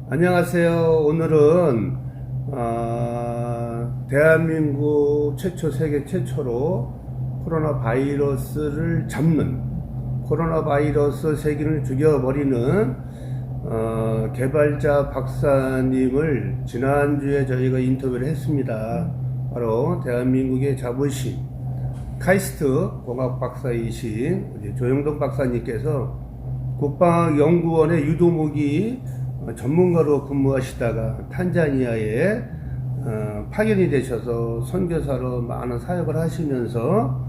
안녕하세요. 오늘은 대한민국 최초, 세계 최초로 코로나 바이러스를 잡는, 코로나 바이러스 세균을 죽여버리는 개발자 박사님을 지난주에 저희가 인터뷰를 했습니다. 바로 대한민국의 자부심 카이스트 공학 박사이신 우리 조영돈 박사님께서 국방연구원의 유도무기 전문가로 근무하시다가 탄자니아에 파견이 되셔서 선교사로 많은 사역을 하시면서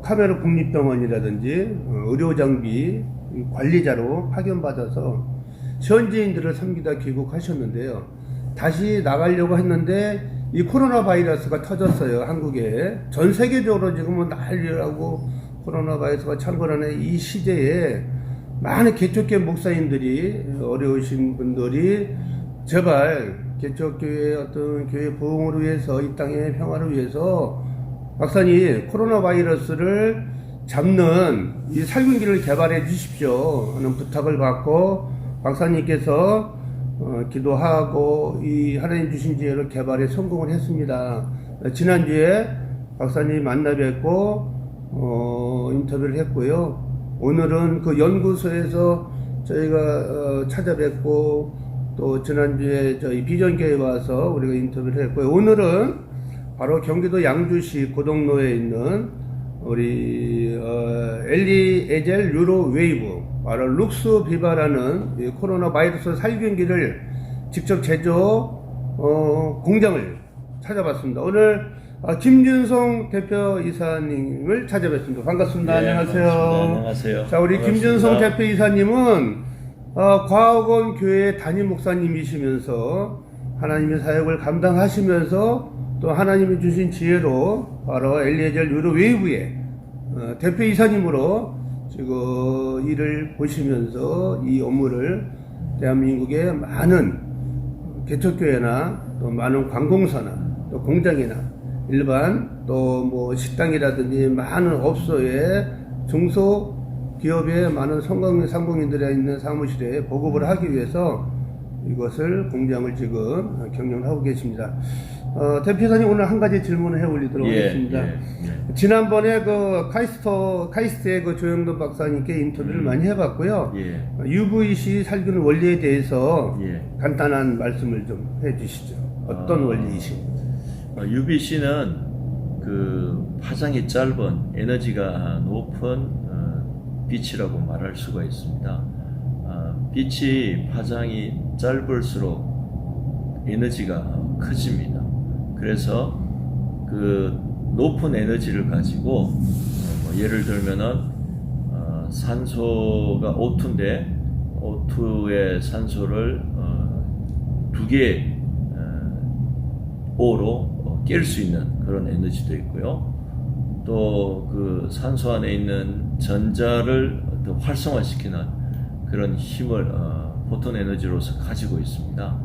카메르 국립병원이라든지 의료장비 관리자로 파견받아서 현지인들을 섬기다 귀국하셨는데요. 다시 나가려고 했는데 이 코로나 바이러스가 터졌어요. 한국에. 전 세계적으로 지금은 난리라고 코로나 바이러스가 창궐하는 이 시대에 많은 개척교회 목사님들이, 어려우신 분들이 제발 개척교회 어떤 교회 부흥을 위해서, 이 땅의 평화를 위해서 박사님 코로나 바이러스를 잡는 이 살균기를 개발해 주십시오 하는 부탁을 받고 박사님께서 기도하고 이 하나님 주신 지혜를 개발에 성공을 했습니다. 지난주에 박사님 만나 뵙고 인터뷰를 했고요. 오늘은 그 연구소에서 저희가 찾아뵙고 또 지난주에 저희 비전교회에 와서 우리가 인터뷰를 했고요. 오늘은 바로 경기도 양주시 고덕로에 있는 우리 엘리에젤 유로 웨이브, 바로 룩스 비바라는 코로나 바이러스 살균기를 직접 제조 공장을 찾아봤습니다. 오늘 김준성 대표이사님을 찾아뵙습니다. 반갑습니다. 네, 안녕하세요. 반갑습니다. 안녕하세요. 자, 우리 반갑습니다. 김준성 대표이사님은 과학원 교회 담임 목사님이시면서 하나님의 사역을 감당하시면서 또 하나님이 주신 지혜로 바로 엘리에젤 유로 웨이브의 대표이사님으로 지금 일을 보시면서 이 업무를 대한민국의 많은 개척교회나 또 많은 관공서나 또 공장이나 일반 또 뭐 식당이라든지 많은 업소에 중소기업의 많은 상공인들이 있는 사무실에 보급을 하기 위해서 이것을 공장을 지금 경영을 하고 계십니다. 대표이사님 오늘 한 가지 질문을 해 올리도록 하겠습니다. 지난번에 그 카이스트의 그 조영돈 박사님께 인터뷰를 많이 해봤고요. UVC 살균 원리에 대해서 간단한 말씀을 좀 해주시죠. 어떤 원리이신지. UVC는 그 파장이 짧은 에너지가 높은 빛이라고 말할 수가 있습니다. 빛이 파장이 짧을수록 에너지가 커집니다. 그래서 그 높은 에너지를 가지고 예를 들면은 산소가 O2인데 O2의 산소를 두 개의 O로 깰 수 있는 그런 에너지도 있고요. 또 그 산소 안에 있는 전자를 더 활성화시키는 그런 힘을 포톤 에너지로서 가지고 있습니다.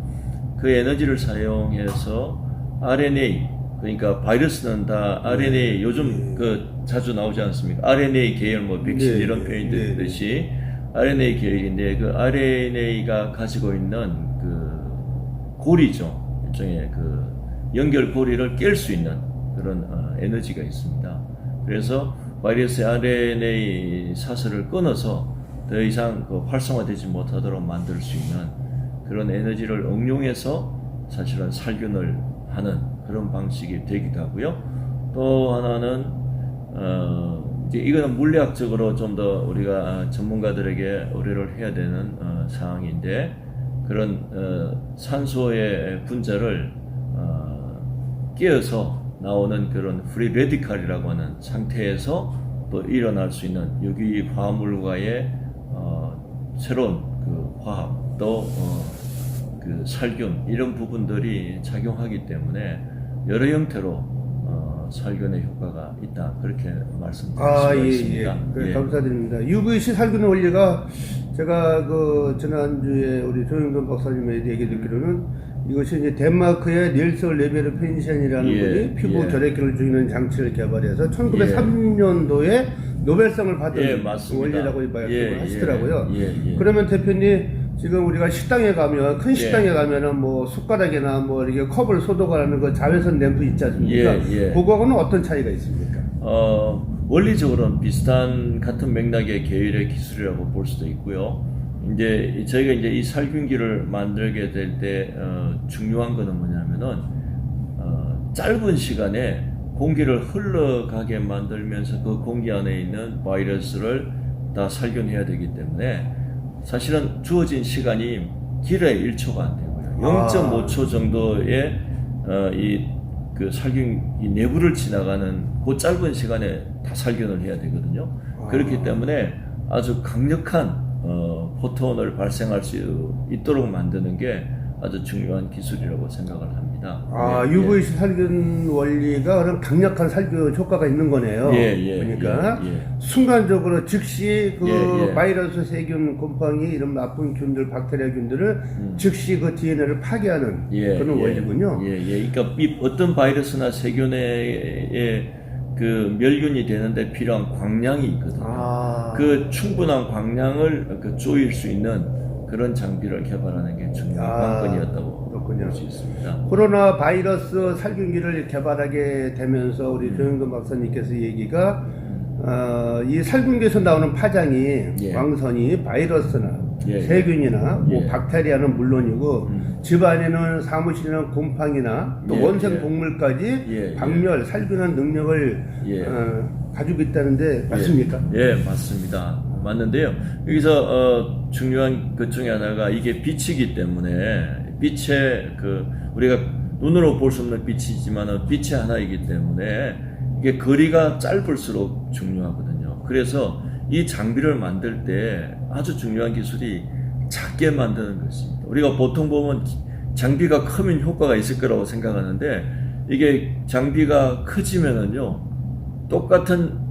그 에너지를 사용해서 RNA, 그러니까 바이러스는 다 RNA, 요즘 그 자주 나오지 않습니까? RNA 계열, 뭐 백신 이런 표현이 되듯이 RNA 계열인데 그 RNA가 가지고 있는 그 고리죠. 일종의 그 연결 고리를 깰 수 있는 그런 에너지가 있습니다. 그래서 바이러스의 RNA 사슬을 끊어서 더 이상 그 활성화되지 못하도록 만들 수 있는 그런 에너지를 응용해서 사실은 살균을 하는 그런 방식이 되기도 하고요. 또 하나는 이제 이거는 물리학적으로 좀 더 우리가 전문가들에게 의뢰를 해야 되는 사항인데, 그런 산소의 분자를 끼어서 나오는 그런 프리 레디칼이라고 하는 상태에서 또 일어날 수 있는 유기 화합물과의 새로운 그 화합, 또 그 살균, 이런 부분들이 작용하기 때문에 여러 형태로 살균의 효과가 있다, 그렇게 말씀드릴 수가 있습니다. 네, 감사드립니다. UVC 살균 원리가 제가 그 지난주에 우리 조영돈 박사님의 얘기 듣기로는 이것이 이제 덴마크의 닐스 레베르 펜션이라는 분이 피부 결핵균을 죽이는 장치를 개발해서 1903년도에 노벨상을 받은 원리라고 말씀을 하시더라고요. 그러면 대표님, 지금 우리가 식당에 가면 큰 식당에 가면은 뭐 숟가락이나 뭐 이렇게 컵을 소독하는 그 자외선 램프 있지 않습니까? 그거하고는 어떤 차이가 있습니까? 원리적으로는 비슷한 같은 맥락의 계열의 기술이라고 볼 수도 있고요. 이제 저희가 이제 이 살균기를 만들게 될 때 중요한 거는 뭐냐면은 짧은 시간에 공기를 흘러가게 만들면서 그 공기 안에 있는 바이러스를 다 살균해야 되기 때문에 사실은 주어진 시간이 길어야 1초가 안 되고요. 0.5초 정도의 그 살균 내부를 지나가는 그 짧은 시간에 다 살균을 해야 되거든요. 그렇기 때문에 아주 강력한 포톤을 발생할 수 있도록 만드는 게 아주 중요한 기술이라고 생각을 합니다. UVC 살균 원리가 그런 강력한 살균 효과가 있는 거네요. 그러니까 순간적으로 즉시 그 바이러스, 세균, 곰팡이 이런 나쁜 균들, 박테리아균들을 즉시 그 DNA를 파괴하는 그런 원리군요. 그러니까 어떤 바이러스나 세균의 그 멸균이 되는데 필요한 광량이 있거든요. 그 충분한 광량을 조일 수 있는 그런 장비를 개발하는 게 중요한 관건이었다고 볼 수 있습니다. 코로나 바이러스 살균기를 개발하게 되면서 우리 조영돈 박사님께서 얘기가 이 살균기에서 나오는 파장이 광선이 바이러스나 세균이나 뭐 박테리아는 물론이고 집안에는 사무실에는 곰팡이나 또 원생 동물까지 박멸, 살균한 능력을 가지고 있다는데 맞습니까? 맞습니다. 맞는데요. 여기서 중요한 것 중에 하나가 이게 빛이기 때문에 빛의 우리가 눈으로 볼 수 없는 빛이지만 빛의 하나이기 때문에 이게 거리가 짧을수록 중요하거든요. 그래서 이 장비를 만들 때 아주 중요한 기술이 작게 만드는 것입니다. 우리가 보통 보면 장비가 크면 효과가 있을 거라고 생각하는데 이게 장비가 커지면은요 똑같은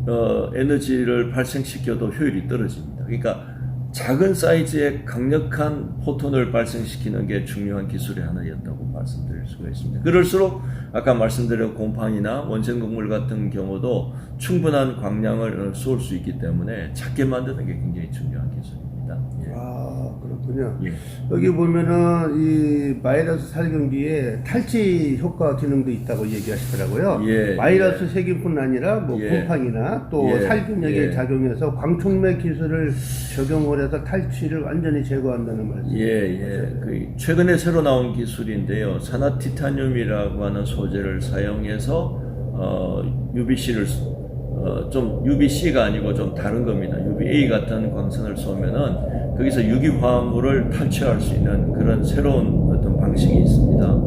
에너지를 발생시켜도 효율이 떨어집니다. 그러니까 작은 사이즈의 강력한 포톤을 발생시키는 게 중요한 기술의 하나였다고 말씀드릴 수가 있습니다. 그럴수록 아까 말씀드린 곰팡이나 원생동물 같은 경우도 충분한 광량을 쏠 수 있기 때문에 작게 만드는 게 굉장히 중요한 기술입니다. 그렇군요. 여기 보면은 이 바이러스 살균기에 탈취 효과 기능도 있다고 얘기하시더라고요. 바이러스 세균뿐 아니라 뭐 곰팡이나 또 살균력에 작용해서 광촉매 기술을 적용을 해서 탈취를 완전히 제거한다는 말씀이죠. 최근에 새로 나온 기술인데요. 산화티타늄이라고 하는 소재를 사용해서 UVC를 좀 UVC가 아니고 좀 다른 겁니다. UVA 같은 광선을 쏘면은 거기서 유기화합물을 탈취할 수 있는 그런 새로운 어떤 방식이 있습니다.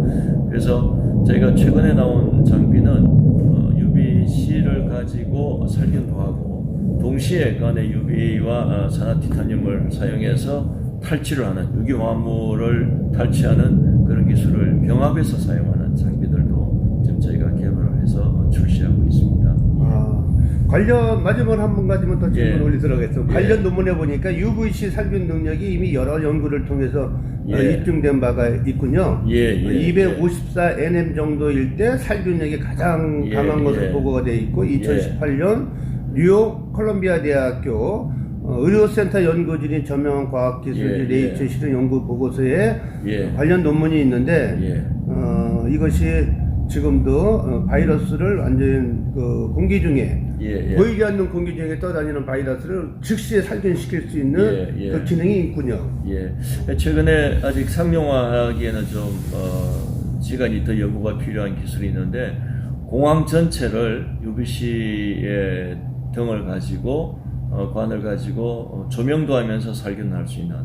그래서 저희가 최근에 나온 장비는 UVC를 가지고 살균도 하고 동시에 그 안에 UVA와 산화티타늄을 사용해서 탈취를 하는 유기화합물을 탈취하는 그런 기술을 병합해서 사용하는 장비들도 지금 저희가 개발을 해서 출시하고 있습니다. 관련 마지막으로 한 가지만 더 질문 올리도록 하겠습니다. 관련 논문에 보니까 UVC 살균 능력이 이미 여러 연구를 통해서 입증된 바가 있군요. 254nm 정도일 때 살균력이 가장 강한 것으로 보고가 되어 있고 2018년 뉴욕 콜롬비아 대학교 의료센터 연구진이 저명한 과학기술지 네이처 실험 연구 보고서에 관련 논문이 있는데 이것이 지금도 바이러스를 완전 그 공기 중에 보이지 않는 공기 중에 떠다니는 바이러스를 즉시 살균시킬 수 있는 그 기능이 있군요. 최근에 아직 상용화하기에는 좀 시간이 더 연구가 필요한 기술이 있는데 공항 전체를 UVC의 등을 가지고 관을 가지고 조명도 하면서 살균할 수 있는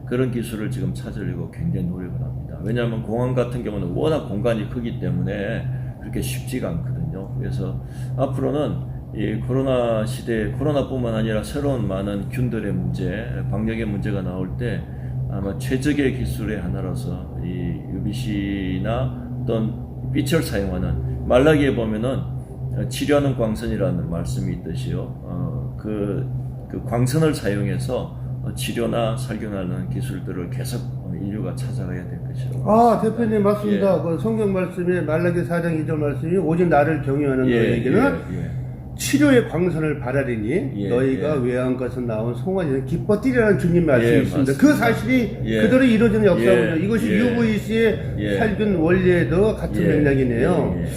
그런 기술을 지금 찾으려고 굉장히 노력을 합니다. 왜냐하면 공항 같은 경우는 워낙 공간이 크기 때문에 그렇게 쉽지가 않거든요. 그래서 앞으로는 이 코로나 시대에 코로나뿐만 아니라 새로운 많은 균들의 문제, 방역의 문제가 나올 때 아마 최적의 기술의 하나로서 이 UVC나 어떤 빛을 사용하는 말라기에 보면은 치료하는 광선이라는 말씀이 있듯이요. 그 광선을 사용해서 치료나 살균하는 기술들을 계속 인류가 찾아가야 될 것이라고. 대표님 맞습니다. 그 성경 말씀에 말라기 4장 2절 말씀이 오직 나를 경외하는 너에게는 치료의 광선을 바라리니 예, 너희가 예. 외양가에서 나온 송아지는 기뻐 뛰라는 주님 말씀이 예, 있습니다. 맞습니다. 그 사실이 예. 그대로 이루어지는 역사군요. 예, 이것이 예. UVC의 예. 살균 원리에도 같은 예, 맥락이네요. 예, 예.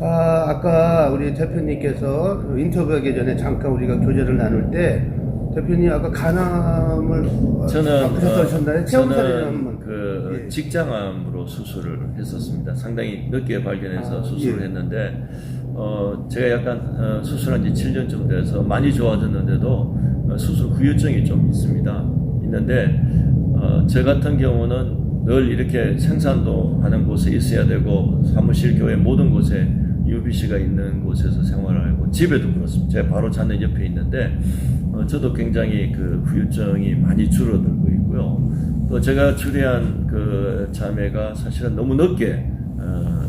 아까 우리 대표님께서 인터뷰하기 전에 잠깐 우리가 교제를 나눌 때 대표님 아까 간암을 아프셨다셨나요? 체험사례를 한번. 그 예. 직장암으로 수술을 했었습니다. 상당히 늦게 발견해서 수술을 예. 했는데 제가 약간 수술한 지 7년쯤 돼서 많이 좋아졌는데도 수술 후유증이 좀 있는데 저 같은 경우는 늘 이렇게 생산도 하는 곳에 있어야 되고 사무실, 교회 모든 곳에 UBC가 있는 곳에서 생활하고 집에도 그렇습니다. 제가 바로 자는 옆에 있는데 저도 굉장히 그 후유증이 많이 줄어들고 있고요. 또 제가 주례한 그 자매가 사실은 너무 늦게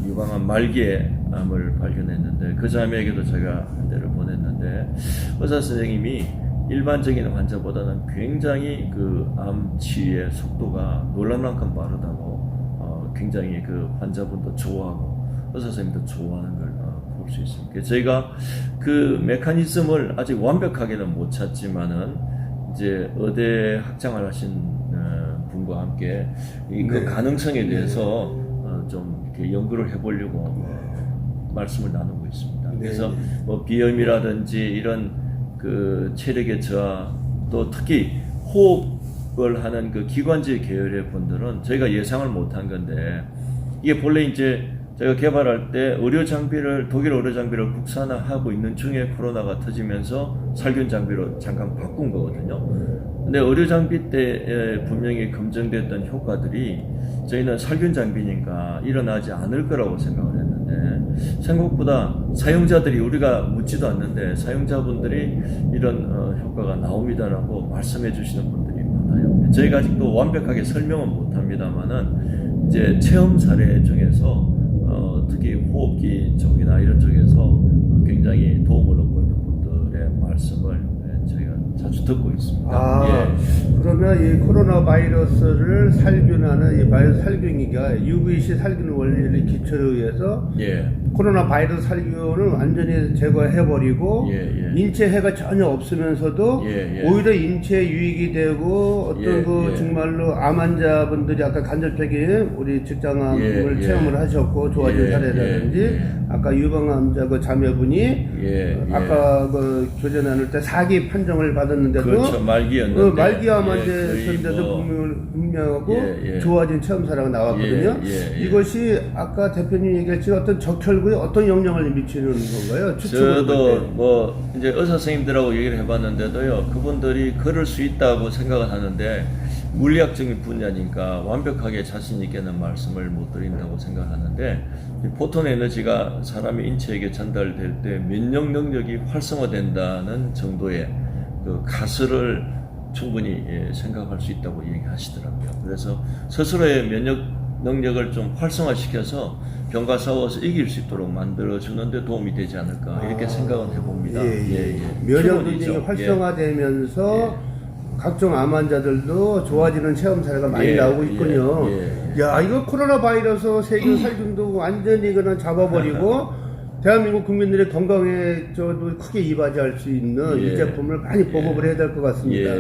유방암 말기에 암을 발견했는데 그 자매에게도 제가 한 대를 보냈는데 의사 선생님이 일반적인 환자보다는 굉장히 그 암 치유의 속도가 놀랄 만큼 빠르다고 굉장히 그 환자분도 좋아하고 의사 선생님도 좋아하는 걸 볼 수 있습니다. 저희가 그 메커니즘을 아직 완벽하게는 못 찾지만은 이제 의대 학장을 하신 분과 함께 그 네. 가능성에 대해서 좀 이렇게 연구를 해보려고 말씀을 나누고 있습니다. 네. 그래서 뭐 비염이라든지 이런 그 체력의 저하 또 특히 호흡을 하는 그 기관지 계열의 분들은 저희가 예상을 못한 건데 이게 본래 이제 제가 개발할 때 의료 장비를 독일 의료 장비를 국산화하고 있는 중에 코로나가 터지면서 살균 장비로 잠깐 바꾼 거거든요. 근데 의료 장비 때 분명히 검증됐던 효과들이 저희는 살균 장비니까 일어나지 않을 거라고 생각을 했는데 생각보다 사용자들이 우리가 묻지도 않는데 사용자분들이 이런 효과가 나옵니다라고 말씀해 주시는 분들이 많아요. 저희가 아직도 완벽하게 설명은 못합니다만은 이제 체험 사례 중에서 특히 호흡기 쪽이나 이런 쪽에서 굉장히 도움을 얻고 있는 분들의 말씀을 저희가 자주 듣고 있습니다. 예. 그러면 이 코로나 바이러스를 살균하는 이 바이러스 살균기가 UVC 살균 원리를 기초로 해서 예. 코로나 바이러스 살균을 완전히 제거해버리고 예, 예. 인체 해가 전혀 없으면서도 예, 예. 오히려 인체 유익이 되고 어떤 예, 그 예. 정말로 암 환자분들이 아까 간접적인 우리 직장암을 예, 체험을 예. 하셨고 좋아진 예, 사례라든지 예, 예. 아까 유방암자 그 자매분이 예, 아까 그 교제 나눌 때 4기 판정을 받았는데도 그렇죠. 말기였는데 말기암 예, 환자였는데도 거의 뭐 분명하고 예, 예. 좋아진 체험 사례가 나왔거든요. 예, 예. 이것이 아까 대표님 얘기했지만 어떤 적혈구에 어떤 영향을 미치는 건가요? 추측을 저도 볼 때. 뭐 이제 의사 선생님들하고 얘기를 해봤는데도요, 그분들이 그럴 수 있다고 생각을 하는데 물리학적인 분야니까 완벽하게 자신 있게는 말씀을 못 드린다고 생각하는데 이 포톤 에너지가 사람의 인체에게 전달될 때 면역 능력이 활성화된다는 정도의 그 가설을 충분히 생각할 수 있다고 얘기하시더라고요. 그래서 스스로의 면역 능력을 좀 활성화시켜서 병과 싸워서 이길 수 있도록 만들어주는데 도움이 되지 않을까 이렇게 생각은 해봅니다. 면역 능력이 추론이죠. 활성화되면서 각종 암 환자들도 좋아지는 체험 사례가 많이 나오고 있군요. 야, 이거 코로나 바이러스 세균 살균도 완전히 그냥 잡아버리고 대한민국 국민들의 건강에 저도 크게 이바지할 수 있는 이 제품을 많이 보급을 해야 될 것 같습니다.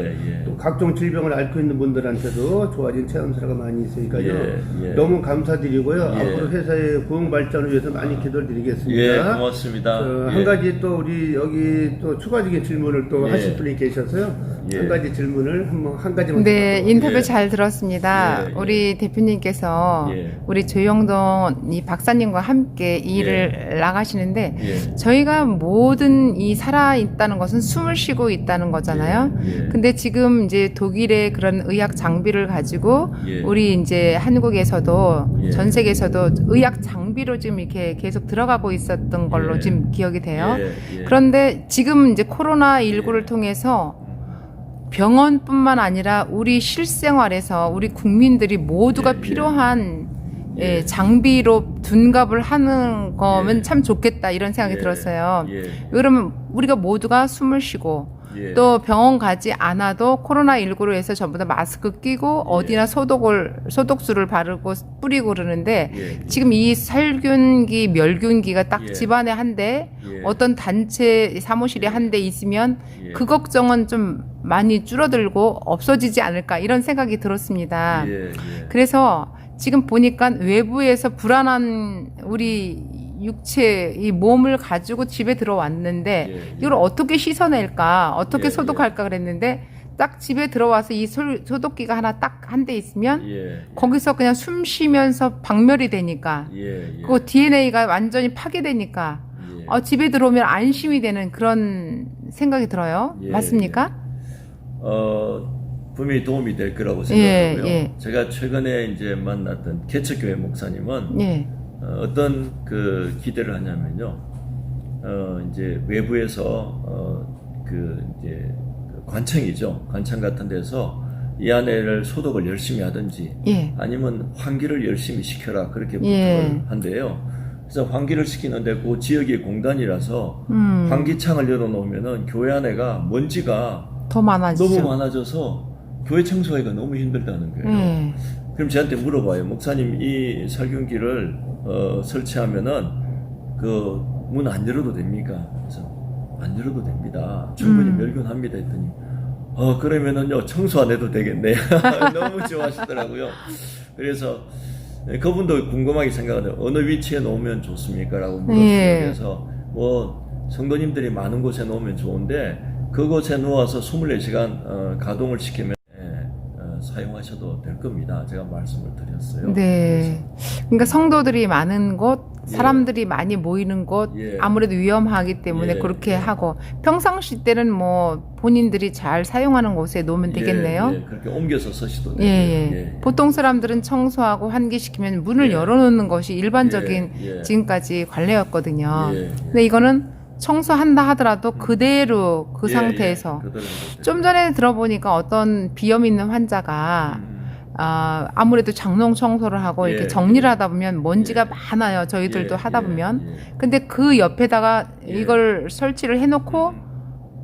또 각종 질병을 앓고 있는 분들한테도 좋아진 체험 사례가 많이 있으니까요. 너무 감사드리고요. 앞으로 회사의 고용 발전을 위해서 많이 기도를 드리겠습니다. 고맙습니다. 한 가지 또 우리 여기 또 추가적인 질문을 또 하실 분이 계셔서요. 한 가지 질문을 한 가지만. 네, 인터뷰 잘 들었습니다. 우리 대표님께서 우리 조영돈 이 박사님과 함께 일을 나가시는데 저희가 모든 이 살아 있다는 것은 숨을 쉬고 있다는 거잖아요. 근데 지금 이제 독일의 그런 의학 장비를 가지고 우리 이제 한국에서도 전 세계에서도 의학 장비로 지금 이렇게 계속 들어가고 있었던 걸로 지금 기억이 돼요. 그런데 지금 이제 코로나19를 통해서 병원뿐만 아니라 우리 실생활에서 우리 국민들이 모두가 필요한 장비로 둔갑을 하는 거면 참 좋겠다 이런 생각이 들었어요. 그러면 우리가 모두가 숨을 쉬고 예. 또 병원 가지 않아도 코로나19로 해서 전부 다 마스크 끼고 어디나 소독수를 바르고 뿌리고 그러는데 예. 지금 이 살균기, 멸균기가 딱 예. 집안에 한 대, 예. 어떤 단체 사무실에 한 대 있으면 예. 그 걱정은 좀 많이 줄어들고 없어지지 않을까 이런 생각이 들었습니다. 예. 예. 그래서 지금 보니까 외부에서 불안한 우리 육체, 이 몸을 가지고 집에 들어왔는데 예. 이걸 어떻게 씻어낼까, 어떻게 예. 소독할까 그랬는데 딱 집에 들어와서 이 소독기가 하나 딱 한 대 있으면 예. 거기서 그냥 숨 쉬면서 박멸이 되니까 예. 예. 그 DNA가 완전히 파괴되니까 예. 집에 들어오면 안심이 되는 그런 생각이 들어요. 예. 맞습니까? 분명히 도움이 될 거라고 생각하고요. 예. 제가 최근에 이제 만났던 개척교회 목사님은 예. 어떤 그 기대를 하냐면요. 이제 외부에서 그 이제 관청이죠. 관청 같은 데서 이 안에를 소독을 열심히 하든지 예. 아니면 환기를 열심히 시켜라 그렇게 부탁을 예. 한대요. 그래서 환기를 시키는데 그 지역이 공단이라서 환기창을 열어놓으면은 교회 안에가 먼지가 더 많아지죠. 너무 많아져서 교회 청소하기가 너무 힘들다는 거예요. 예. 그럼 저한테 물어봐요. 목사님 이 살균기를 설치하면은 그 문 안 열어도 됩니까? 그래서 안 열어도 됩니다. 충분히 멸균합니다 했더니 그러면은요 청소 안 해도 되겠네. 너무 좋아하시더라고요. 그래서 그분도 궁금하게 생각하더라고요. 어느 위치에 놓으면 좋습니까? 라고 물었어요. 예. 그래서 뭐 성도님들이 많은 곳에 놓으면 좋은데 그곳에 누워서 24시간 가동을 시키면 사용하셔도 될 겁니다. 제가 말씀을 드렸어요. 네. 그러니까 성도들이 많은 곳, 예. 사람들이 많이 모이는 곳, 예. 아무래도 위험하기 때문에 예. 그렇게 예. 하고 평상시 때는 뭐 본인들이 잘 사용하는 곳에 놓으면 되겠네요. 예, 그렇게 옮겨서 서시도 되고요. 예. 보통 사람들은 청소하고 환기시키면 문을 예. 열어놓는 것이 일반적인 예. 지금까지 관례였거든요. 예. 근데 이거는 청소한다 하더라도 그대로 그 예, 상태에서 예. 그대로 좀 전에 들어보니까 어떤 비염 있는 환자가 아무래도 장롱 청소를 하고 예, 이렇게 정리를 예. 하다 보면 먼지가 예. 많아요. 저희들도 예, 하다 예, 보면. 예. 근데 그 옆에다가 예. 이걸 설치를 해놓고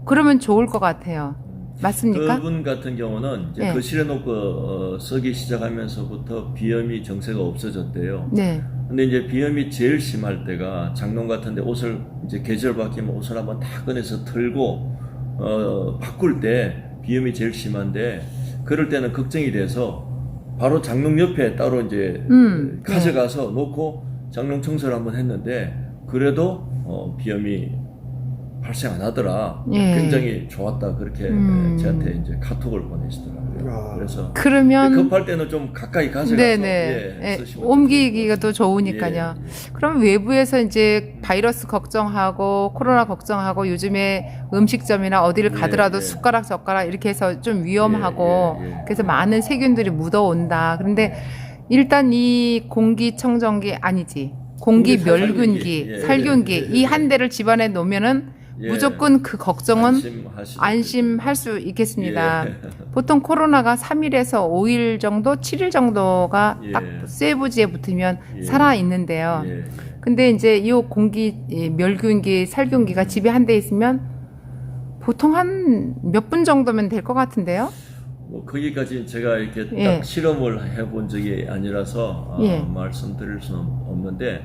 그러면 좋을 것 같아요. 맞습니까? 그분 같은 경우는 이제 예. 거실에 놓고 쓰기 시작하면서부터 비염이 정세가 없어졌대요. 네. 근데 이제 비염이 제일 심할 때가 장롱 같은데 옷을 이제 계절 바뀌면 옷을 한번 다 꺼내서 털고 바꿀 때 비염이 제일 심한데 그럴 때는 걱정이 돼서 바로 장롱 옆에 따로 이제 가져가서 놓고 장롱 청소를 한번 했는데 그래도 비염이 발생 안 하더라. 예. 굉장히 좋았다. 그렇게 저한테 이제 카톡을 보내시더라고요. 그래서 그러면 급할 때는 좀 가까이 가져가서 네네. 쓰시면 옮기기가 더 좋으니까요. 예. 그럼 외부에서 이제 바이러스 걱정하고 코로나 걱정하고 요즘에 음식점이나 어디를 가더라도 예. 숟가락 젓가락 이렇게 해서 좀 위험하고 예. 그래서 많은 세균들이 묻어온다. 그런데 일단 이 공기청정기 아니지. 공기 멸균기, 예. 살균기 예. 이 한 대를 집안에 놓으면은 예. 무조건 그 걱정은 안심하시죠. 안심할 수 있겠습니다. 예. 보통 코로나가 3일에서 5일 정도, 7일 정도가 예. 딱 세부지에 붙으면 예. 살아 있는데요. 예. 근데 이제 이 공기 이 멸균기, 살균기가 집에 한 대 있으면 보통 한 몇 분 정도면 될 것 같은데요. 뭐 거기까지 제가 이렇게 예. 딱 실험을 해본 적이 아니라서 예. 말씀드릴 수는 없는데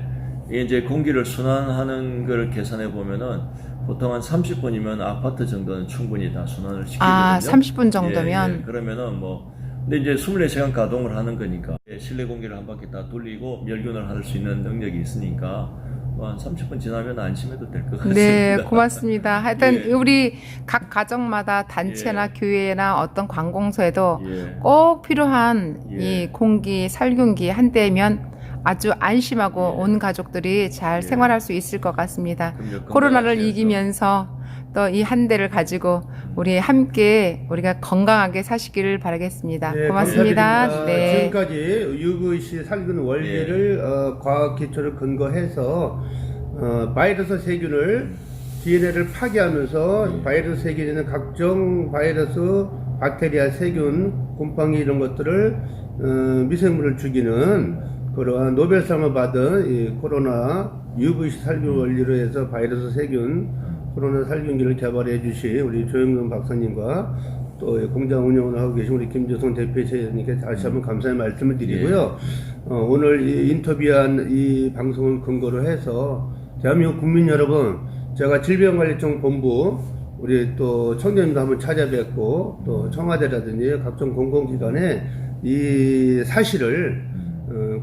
이게 이제 공기를 순환하는 걸 계산해 보면은 보통 한 30분이면 아파트 정도는 충분히 다 순환을 시키거든요. 30분 정도면. 예. 그러면은 뭐 근데 이제 24시간 가동을 하는 거니까 실내 공기를 한 바퀴 다 돌리고 멸균을 할 수 있는 능력이 있으니까 뭐 한 30분 지나면 안심해도 될 것 같습니다. 네, 고맙습니다. 하여튼 예. 우리 각 가정마다 단체나 교회나 어떤 관공서에도 예. 꼭 필요한 예. 이 공기, 살균기 한 대면 아주 안심하고 예. 온 가족들이 잘 예. 생활할 수 있을 것 같습니다. 그럼요, 코로나를 건강하셔야죠. 이기면서 또 이 한 대를 가지고 우리 함께 우리가 건강하게 사시기를 바라겠습니다. 네, 고맙습니다. 감사드립니다. 네. 지금까지 UVC 살균 원리를 과학 기초를 근거해서 바이러스 세균을 DNA를 파괴하면서 바이러스 세균에 있는 각종 바이러스, 박테리아, 세균, 곰팡이 이런 것들을 미생물을 죽이는 그러한 노벨상을 받은 이 코로나 UVC 살균 원리로 해서 바이러스 세균 코로나 살균기를 개발해 주신 우리 조영근 박사님과 또 공장 운영을 하고 계신 우리 김조성 대표님께 다시 한번 감사의 말씀을 드리고요. 오늘 이 인터뷰한 이 방송을 근거로 해서 대한민국 국민 여러분, 제가 질병관리청 본부 우리 또 청년도 한번 찾아뵙고 또 청와대라든지 각종 공공기관에 이 사실을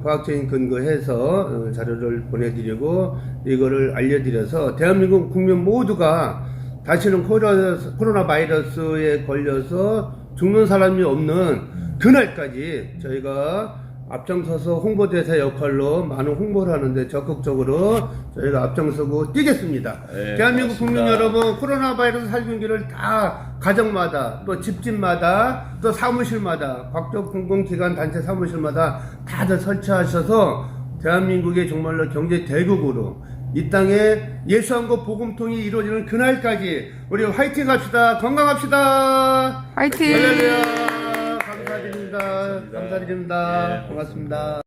과학적인 근거해서 자료를 보내드리고 이거를 알려드려서 대한민국 국민 모두가 다시는 코로나 바이러스에 걸려서 죽는 사람이 없는 그날까지 저희가 앞장서서 홍보대사 역할로 많은 홍보를 하는데 적극적으로 저희가 앞장서고 뛰겠습니다. 네, 대한민국 고맙습니다. 국민 여러분, 코로나 바이러스 살균기를 다 가정마다 또 집집마다 또 사무실마다 각종 공공기관 단체 사무실마다 다들 설치하셔서 대한민국의 정말로 경제 대국으로 이 땅에 예수한국 복음통이 이루어지는 그날까지 우리 화이팅 합시다. 건강합시다. 화이팅! 할렐루야. 감사드립니다. 감사드립니다. 네, 고맙습니다.